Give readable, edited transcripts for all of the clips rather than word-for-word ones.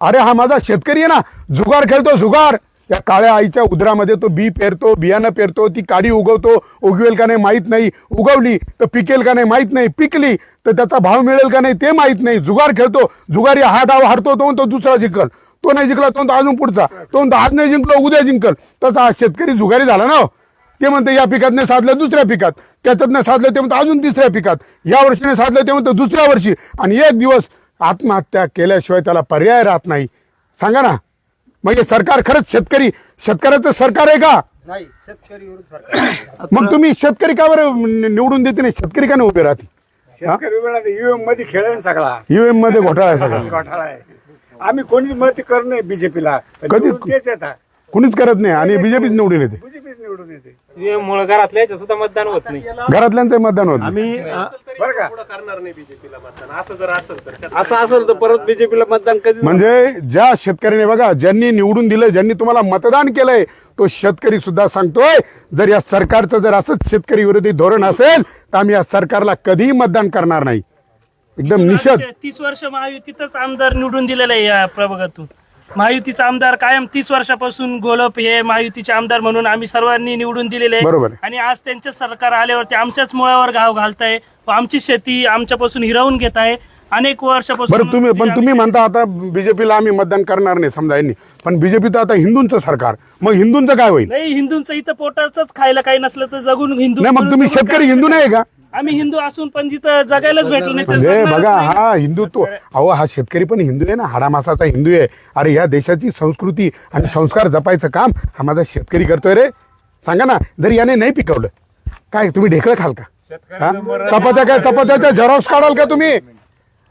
अरे हा माझा शेतकरी आहे ना, जुगार खेळतो जुगार. या काळ्या आईच्या उदरामध्ये तो बी पेरतो, बियाणं पेरतो, ती काडी उगवतो, उगवेल का नाही माहीत नाही, उगवली तर पिकेल का नाही माहीत नाही, पिकली तर त्याचा भाव मिळेल का नाही ते माहीत नाही. जुगार खेळतो, जुगारी हा डाव हारतो तो दुसरा जिंकल, तो नाही जिंकला तो अजून पुढचा, तो आज नाही जिंकलो उद्या जिंकल. तसा हा शेतकरी जुगारी झाला ना. ते म्हणते या पिकात नाही साधलं दुसऱ्या पिकात, त्याच्यात नाही साधलं ते म्हणतं अजून तिसऱ्या पिकात, या वर्षीने साधलं ते म्हणतं दुसऱ्या वर्षी, आणि एक दिवस आत्महत्या केल्याशिवाय त्याला पर्याय राहत नाही. सांगा ना, मग हे सरकार खरंच शेतकऱ्याचं सरकार आहे का? नाही, शेतकरी विरोधी सरकार. मग तुम्ही शेतकरी का बरं निवडून देते नाही? शेतकरी का नाही उभे राहते? शेतकरी ईव्हीएम मध्ये खेळ आहे सगळा, ईव्हीएम मध्ये घोटाळा आहे सगळा. घोटाळा आहे. आम्ही कोणीच मत करत नाही बीजेपीला, कधीच तेच येतात, कुणीच करत नाही आणि बीजेपीच निवडून येते. बीजेपीच निवडून येते. मुळे घरातल्या सुद्धा मतदान होत नाही. घरातल्यांचं मतदान होत नाही. आम्ही बरं का, करणार नाही बीजेपीला मतदान. असं जर असेल तर परत बीजेपीला मतदान कधी. म्हणजे ज्या शेतकऱ्याने बघा, ज्यांनी निवडून दिलं, ज्यांनी तुम्हाला मतदान केलंय, तो शेतकरी सुद्धा सांगतोय जर या सरकारचं जर असंच शेतकरी विरोधी धोरण असेल तर आम्ही या सरकारला कधीही मतदान करणार नाही. एकदम निषेध. 30 वर्ष महायुतीतच आमदार निवडून दिलेला आहे या प्रभागातून. महायुतीचा आमदार कायम 30 वर्षापासून गोलप हे महायुतीचे आमदार म्हणून आम्ही सर्वांनी निवडून दिलेले आहे. बरोबर आहे. आणि आज त्यांचे सरकार आल्यावरती आमच्याच मुळावर घाव घालताय, आमची शेती आमच्यापासून हिरावून घेत आहे अनेक वर्षापासून. बरं तुम्ही म्हणता आता बीजेपीला आम्ही मतदान करणार नाही समजा यांनी, पण बीजेपी तर आता हिंदूंचं सरकार, मग हिंदूंचं काय होईल? नाही, हिंदूंचं इथं पोटाचंच खायला काही नसलं तर जगून हिंदू नाही, मग तुम्ही शेतकरी हिंदू नाही का? आम्ही हिंदू असून पण जिथं जगायलाच भेटलं नाही तर म्हणजे जगणारच बघा, नाही. हा हिंदुत्व, अहो हा शेतकरी पण हिंदू आहे ना, हाडामासाचा हिंदू आहे. अरे या देशाची संस्कृती आणि संस्कार जपायचं काम हा माझा शेतकरी करतोय रे. सांगा ना, जर याने नाही पिकवलं काय तुम्ही ढेकळं खाल का? हा? चपात्याच्या झेरॉक्स काढाल का तुम्ही?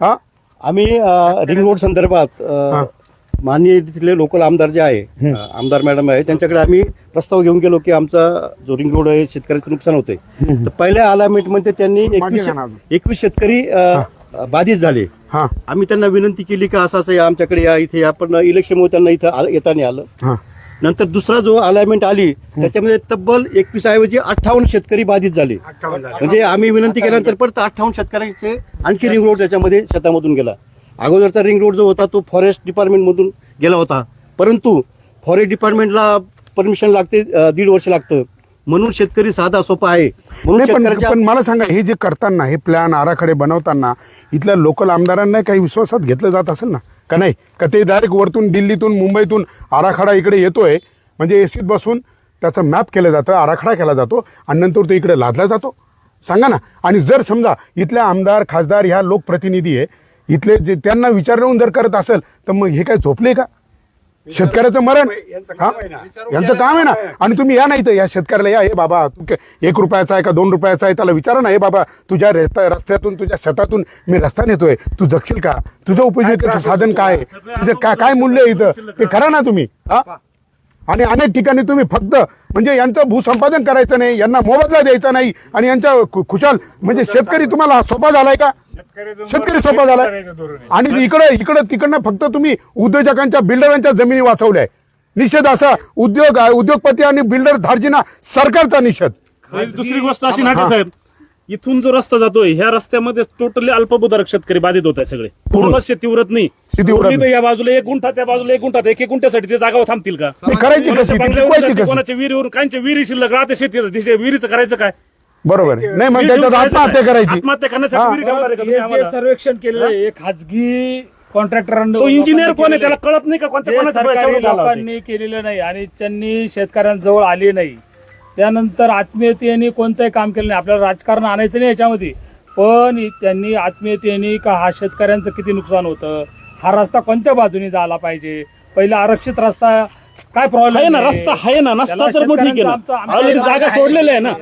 हा, आम्ही रिंग रोड संदर्भात माननीय तिथले लोकल आमदार जे आहे, आमदार मॅडम आहे, त्यांच्याकडे आम्ही प्रस्ताव घेऊन गेलो की आमचा जो रिंग रोड आहे शेतकऱ्याचं नुकसान होतंय. तर पहिल्या अलाइनमेंट मध्ये त्यांनी 21 शेतकरी बाधित झाले. हा, आम्ही त्यांना विनंती केली की असं असं या आमच्याकडे या, इथे आपण इलेक्शनमुळे त्यांना इथं येता नाही आलं. हा. नंतर दुसरा जो अलाइनमेंट आली त्याच्यामध्ये तब्बल 21 ऐवजी 58 शेतकरी बाधित झाले. म्हणजे आम्ही विनंती केल्यानंतर परत 58 शेतकऱ्यांचे आणखी रिंग रोड त्याच्यामध्ये शेतामधून गेला. अगोदरचा रिंग रोड जो होता तो फॉरेस्ट डिपार्टमेंट मधून गेला होता, परंतु फॉरेस्ट डिपार्टमेंटला परमिशन लागते, 1.5 वर्ष लागतं. म्हणून शेतकरी साधा सोपा आहे. म्हणून नाही, शेतकऱ्याच्या पण मला सांगा, हे जे करताना, हे प्लॅन आराखडे बनवताना इथल्या लोकल आमदारांना काही विश्वासात घेतलं जात असेल ना, का नाही? का ते डायरेक्ट वरतून दिल्लीतून मुंबईतून आराखडा इकडे येतोय, म्हणजे एसीत बसून त्याचं मॅप केलं जातं, आराखडा केला जातो आणि नंतर तो इकडे लादला जातो? सांगा ना. आणि जर समजा इथल्या आमदार खासदार ह्या लोकप्रतिनिधी आहे इथले, जे त्यांना विचारून जर करत असेल तर मग हे काय झोपले का? शेतकऱ्याचं मरण हा यांचं काम आहे ना. आणि तुम्ही या नाही तर या शेतकऱ्याला या, हे बाबा तू 1 रुपयाचा आहे का 2 रुपयाचा आहे, त्याला विचारा ना, हे बाबा तुझ्या रस्त्यातून तुझ्या शेतातून मी रस्ता नेतोय, तू जगशील का? तुझं उपजीविकेचं साधन काय आहे? तुझं काय मूल्य आहे इथं ते करा ना तुम्ही. हा, आणि अनेक ठिकाणी तुम्ही फक्त म्हणजे यांचं भूसंपादन करायचं नाही, यांना मोबदला द्यायचा नाही, आणि यांच्या खुशाल म्हणजे शेतकरी तुम्हाला सोपा झालाय का? शेतकरी सोपा झालाय. आणि इकडं तिकडनं फक्त तुम्ही उद्योजकांच्या बिल्डरांच्या जमिनी वाचवल्या. निषेध असा उद्योगपती आणि बिल्डर धार्जिना सरकारचा निषेध. दुसरी गोष्ट अशी ना साहेब, इथून जो रस्ता जातोय ह्या रस्त्यामध्ये टोटली अल्पभूधारक शेतकरी बाधित होत आहे. सगळे पूर्ण शेती उरत नाही. या बाजूला 1 गुंठा, त्या बाजूला 1 गुंठा, 1 गुंठ्यासाठी ते जागावर थांबतील का? करायची कशी? कोणाच्या विहिरीवर काहींच्या विहिरी शिल्लक राहते, शेती विहिरीचं करायचं काय? बरोबर आहे. नाही, मग त्याच्यात आत्महत्या करायची. आत्महत्या करण्यासाठी विहिरी ठेवणार आहे का तुम्ही आम्हाला? सर्वेक्षण केलेलं आहे खाजगी कॉन्ट्रॅक्टरांना, तो इंजिनियर कोण आहे त्याला कळत नाही का कोणत्या सरकारी लोकांनी केलेलं नाही आणि त्यांनी शेतकऱ्यांजवळ आले नाही. त्यानंतर आत्मीयतेने कोणतंही काम केलं नाही. आपल्याला राजकारण आणायचं नाही याच्यामध्ये, पण त्यांनी आत्मीयतेने का हा शेतकऱ्यांचं किती नुकसान होतं, हा रस्ता कोणत्या बाजूने झाला पाहिजे, पहिला आरक्षित रस्ता काय प्रॉब्लेम आहे ना, रस्ता आहे ना, नसता तर मग ठीक आहे ना. ऑलरेडी जागा सोडलेल्या आहे ना,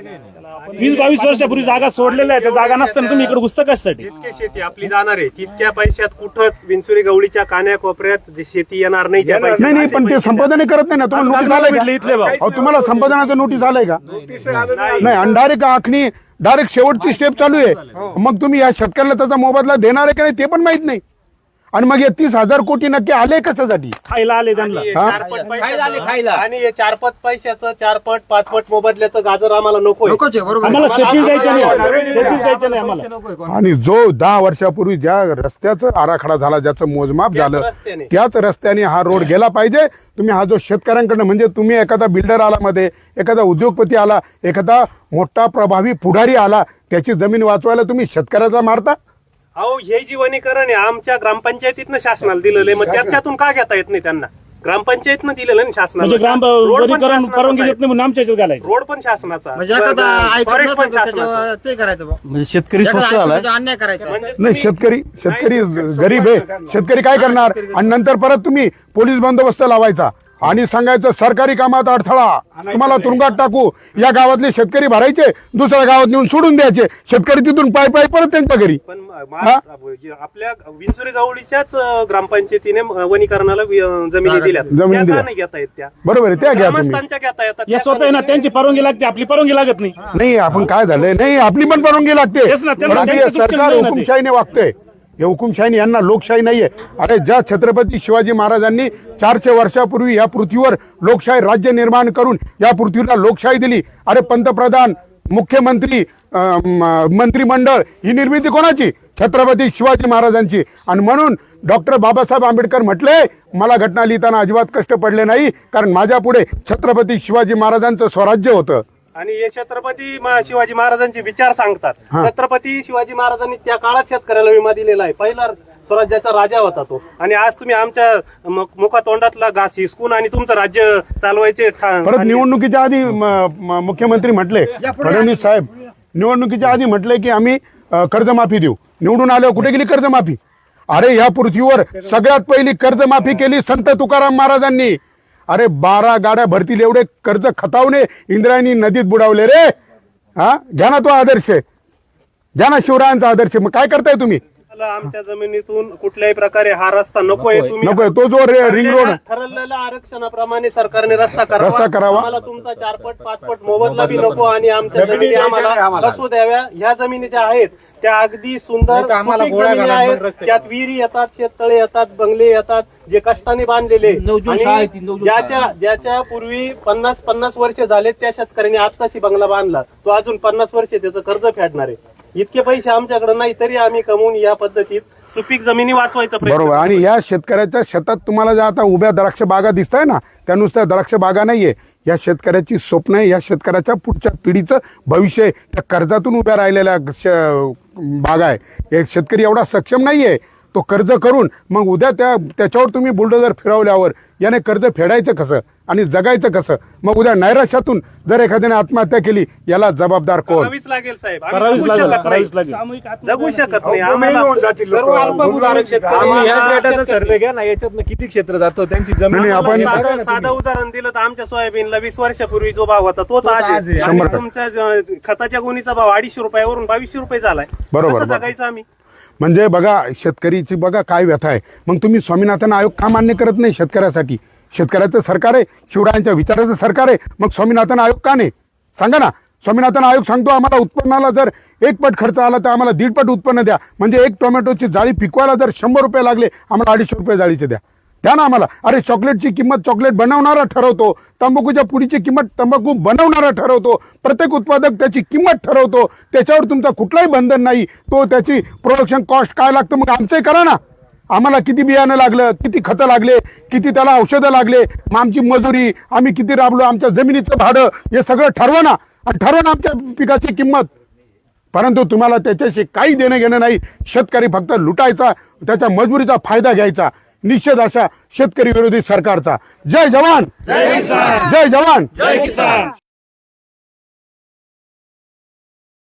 20-22 वर्षापूर्वी जागा सोडलेल्या आहे. त्या जागा नसताना तुम्ही इकडे घुसता कशासाठी? जितकी शेती आपली जाणार आहे तितक्या पैशात कुठंच विंचुरी गवळीच्या कान्याकोपऱ्यात जी शेती येणार नाही. त्या पैशात नाही, पण ते संपादन करत नाही ना. तुम्हाला नोटीस आलाय का? इथले भाऊ अहो, तुम्हाला संपादनाचं नोटीस आलंय का? नाही, आणि डायरेक्ट आखणी डायरेक्ट शेवटची स्टेप चालू आहे. मग तुम्ही या शेतकऱ्याला त्याचा मोबदला देणार आहे का नाही ते पण माहित नाही. आणि मग हे 30,000 कोटी नक्की आले कशासाठी? खायला आले त्यांना. आणि 4-5 पैशाचं 4 पट 5 पट मोबदल्याचं गाजर आम्हाला नकोय. आम्हाला शेती द्यायचं नाही, शेती द्यायचं नाही आम्हाला. आणि जो 10 वर्षापूर्वी ज्या रस्त्याचा आराखडा झाला, ज्याचं मोजमाप झालं, रस्त्याने. त्याच रस्त्याने हा रोड गेला पाहिजे. तुम्ही हा जो शेतकऱ्यांकडनं, म्हणजे तुम्ही एखादा बिल्डर आला मध्ये, एखादा उद्योगपती आला, एखादा मोठा प्रभावी पुढारी आला, त्याची जमीन वाचवायला तुम्ही शेतकऱ्याचा मारता? अहो हे जी वनीकरण आहे आमच्या ग्रामपंचायतीतनं शासनाला दिलेलं आहे, मग त्याच्यातून का घेता येत नाही त्यांना? ग्रामपंचायतनं दिलेलं ना शासनाला. म्हणजे ग्राम रोड पण वनीकरण शासनाचा परवानगी आहे. देत नाही म्हणून आमच्या याच्यात घालायचं. रोड पण शासनाचा, म्हणजे एखादा ऐकत फॉरेस्ट पण नसेल शासनाचा. त्याच्यावर ते करायचं बा. म्हणजे शेतकरी स्वस्त झालाय. त्याच्यावर अन्याय करायचा. म्हणजे नाही, शेतकरी गरीब आहे. शेतकरी काय करणार? आणि नंतर परत तुम्ही पोलीस बंदोबस्त लावायचा आणि सांगायचं सरकारी कामात अडथळा, तुम्हाला तुरुंगात टाकू. या गावातले शेतकरी भरायचे, दुसऱ्या गावात नेऊन सोडून द्यायचे. शेतकरी तिथून पाय पाय परत त्यांच्या घरी. पण आपल्या विंचुरी गवळीच्याच ग्रामपंचायतीने वनीकरणाला जमिनी दिल्या. जमिनी त्या का दिल्या. नाही घेता येत त्या? बरोबर आहे, त्या घ्या तुम्ही. ग्रामस्थांच्या घेता येतात. या स्वतः आहे ना, त्यांची परवानगी लागते, आपली परवानगी लागत नाही. नाही, आपण काय झालंय, नाही आपली पण परवानगी लागते. तेच ना, त्यांना परंतु हे त्यांचं सरकार शिक्षण नाही ना ते. हुकुमशाहीने वागतंय. हे हुकुमशाही, यांना लोकशाही नाहीये. अरे ज्या छत्रपती शिवाजी महाराजांनी 400 वर्षापूर्वी या पृथ्वीवर लोकशाही राज्य निर्माण करून या पृथ्वीला लोकशाही दिली. अरे पंतप्रधान, मुख्यमंत्री, मंत्रिमंडळ, ही निर्मिती कोणाची? छत्रपती शिवाजी महाराजांची. आणि म्हणून डॉक्टर बाबासाहेब आंबेडकर म्हटले, मला घटना लिहिताना अजिबात कष्ट पडले नाही, कारण माझ्या पुढे छत्रपती शिवाजी महाराजांचं स्वराज्य होतं. आणि हे छत्रपती शिवाजी महाराजांचे विचार सांगतात. छत्रपती शिवाजी महाराजांनी त्या काळात शेतकऱ्याला विमा दिलेला आहे. पहिला स्वराज्याचा राजा होता तो. आणि आज तुम्ही आमच्या मुखातोंडातला घास हिसकून आणि तुमचं राज्य चालवायचे परत निवडणुकीच्या आधी मुख्यमंत्री म्हटले, फडणवीस साहेब निवडणुकीच्या आधी म्हटले की आम्ही कर्जमाफी देऊ. निवडून आल्यावर कुठे गेली कर्जमाफी? अरे या पृथ्वीवर सगळ्यात पहिली कर्जमाफी केली संत तुकाराम महाराजांनी. अरे 12 गाड्या भरतील एवढे कर्ज खतावणे इंद्रायणी नदीत बुडावले रे. हा, घ्या ना तो आदर्श, घ्या ना शिवरायांचा आदर्श. मग काय करताय तुम्ही? आमच्या जमिनीतून कुठल्याही प्रकारे हा रस्ता नकोय. तुम्ही नकोय. तो जो रिंग रोड ठरलेल्या आरक्षणाप्रमाणे सरकारने रस्ता करावा. आम्हाला तुमचा 4 पट 5 पट मोबदला बी नको आणि आमच्या जमिनी आम्हाला कसू द्याव्या. ह्या जमिनी ज्या आहेत त्या अगदी सुंदर सुपीक जमिनी आहेत. त्यात विहिरी येतात, शेततळे येतात, बंगले येतात, जे कष्टाने बांधलेले. आणि ज्याच्या पूर्वी 50 वर्ष झाले त्या शेतकऱ्यांनी आत्ताशी बंगला बांधला, तो अजून 50 वर्ष त्याचं कर्ज फेडणार आहे. इतके पैसे आमच्याकडे नाही, तरी आम्ही कमवून या पद्धतीत सुपीक जमिनी वाचवायचा प्रयत्न. बरोबर. आणि या शेतकऱ्याच्या शेतात तुम्हाला ज्या आता उभ्या द्राक्ष बागा दिसताय ना, त्या नुसत्या द्राक्ष बागा नाहीये. या शेतकऱ्याची स्वप्न आहे, या शेतकऱ्याच्या पुढच्या पिढीचं भविष्य आहे. त्या कर्जातून उभ्या राहिलेल्या बागा आहे. एक शेतकरी एवढा सक्षम नाहीये, तो कर्ज करून मग उद्या त्याच्यावर तुम्ही बुलडोजर फिरवल्यावर याने कर्ज फेडायचं कसं आणि जगायचं कसं? मग उद्या नैराश्यातून जर एखाद्याने आत्महत्या केली, याला जबाबदार कोण? करावीच लागेल साहेब. आम्ही करावीच जगू लागेल, शकत नाही. करावीच लागेल. सामूहिक आत्महत्या जगू शकत नाही. सर्व अल्पभूधारक शेतकरी सर्वे घ्या ना, याच्यातनं किती क्षेत्र जातो त्यांची जमीन. आपण साधं उदाहरण दिलं तर आमच्या सोयाबीनला 20 वर्षापूर्वी जो भाव होता तोच आज आहे. 100%. आणि तुमच्या खताच्या गुणीचा भाव 250 रुपयावरून 2200 रुपये झालाय. बरोबर, कसं जगायचं आम्ही? म्हणजे बघा शेतकरीची बघा काय व्यथा आहे. मग तुम्ही स्वामीनाथन आयोग का मान्य करत नाही शेतकऱ्यासाठी? शेतकऱ्याचं सरकार आहे, शिवरायांच्या विचाराचं सरकार आहे, मग स्वामीनाथन आयोग का नाही? सांगा ना. स्वामीनाथन आयोग सांगतो आम्हाला उत्पन्नाला जर 1 पट खर्च आला तर आम्हाला 1.5 पट उत्पन्न द्या. म्हणजे एक टोमॅटोची जाळी पिकवायला जर 100 रुपये लागले, आम्हाला 250 रुपये जाळीचे द्या ना आम्हाला. अरे चॉकलेटची किंमत चॉकलेट बनवणारा ठरवतो, तंबाखूच्या पुडीची किंमत तंबाखू बनवणारा ठरवतो, प्रत्येक उत्पादक त्याची किंमत ठरवतो. त्याच्यावर तुमचा कुठलाही बंधन नाही. तो त्याची प्रोडक्शन कॉस्ट काय लागतं मग आमचंही करा ना. आम्हाला किती बियाणं लागलं, किती खतं लागले, किती त्याला औषधं लागले, मग आमची मजुरी, आम्ही किती राबलो, आमच्या जमिनीचं भाडं, हे सगळं ठरवा ना. आणि ठरवा ना आमच्या पिकाची किंमत. परंतु तुम्हाला त्याच्याशी काही देणं घेणं नाही. शेतकरी फक्त लुटायचा, त्याच्या मजुरीचा फायदा घ्यायचा. निषेध अशा शेतकरी विरोधी सरकारचा. जय जवान, जय जवान, जय किसान.